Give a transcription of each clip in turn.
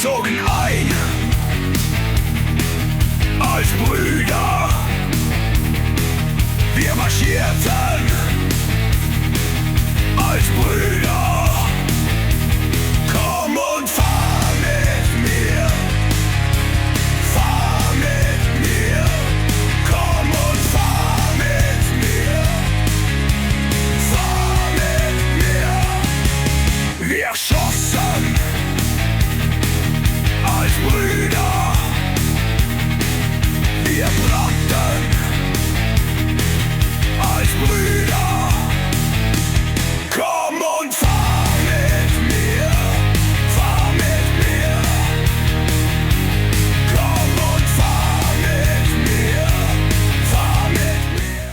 zogen ein als Brüder. Wir marschierten als Brüder. Komm und fahr mit mir, fahr mit mir. Komm und fahr mit mir, fahr mit mir. Wir schossen als Brüder. Wir brannten als Brüder. Komm und fahr mit mir, fahr mit mir. Komm und fahr mit mir, fahr mit mir.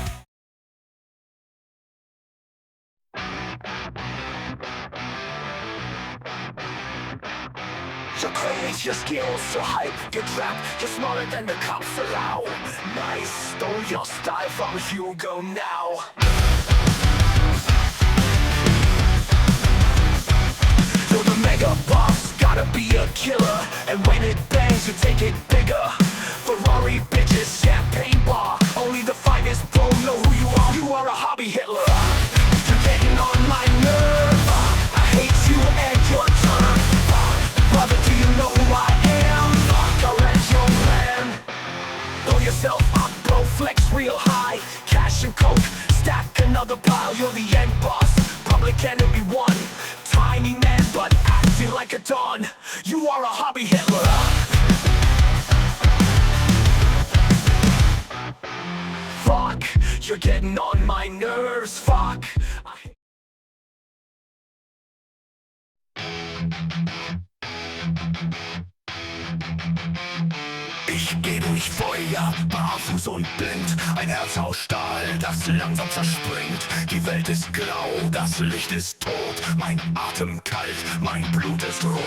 Your craze, your skills, so hype, get trapped. You're smaller than the cops allow. Nice, stole your style from Hugo now. You're the mega boss, gotta be a killer. And when it bangs, you take it bigger. Ferrari bitches, champagne bar. Only the finest pro know who you are. You are a hobby Hitler. You're getting on my nerve. I hate you and your turn. Brother, do you know who I am? I'll let your man. Throw yourself up, bro, flex real high. Cash and coke, stack another pile. You're the end boss, public enemy one. Tiny man, but acting like a don. You are a hobby Hitler. Fuck, you're getting on my nerves, fuck. Ich geh durch Feuer, barfuß und blind. Ein Herz aus Stahl, das langsam zerspringt. Die Welt ist grau, das Licht ist tot. Mein Atem kalt, mein Blut ist rot.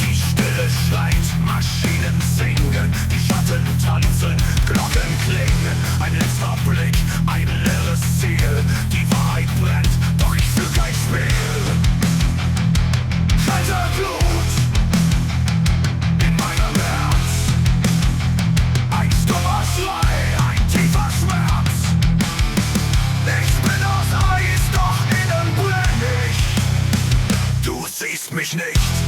Die Stille schreit, Maschinen singen. Die Schatten tanzen, Glocken klingen. Ein letzter Blick, ein leeres Ziel. Die Wahrheit brennt, doch ich fühl kein Spiel. Kalte Blut in meinem Herz. Ein stummer Schrei, ein tiefer Schmerz. Ich bin aus Eis, doch innen brenn ich. Du siehst mich nicht.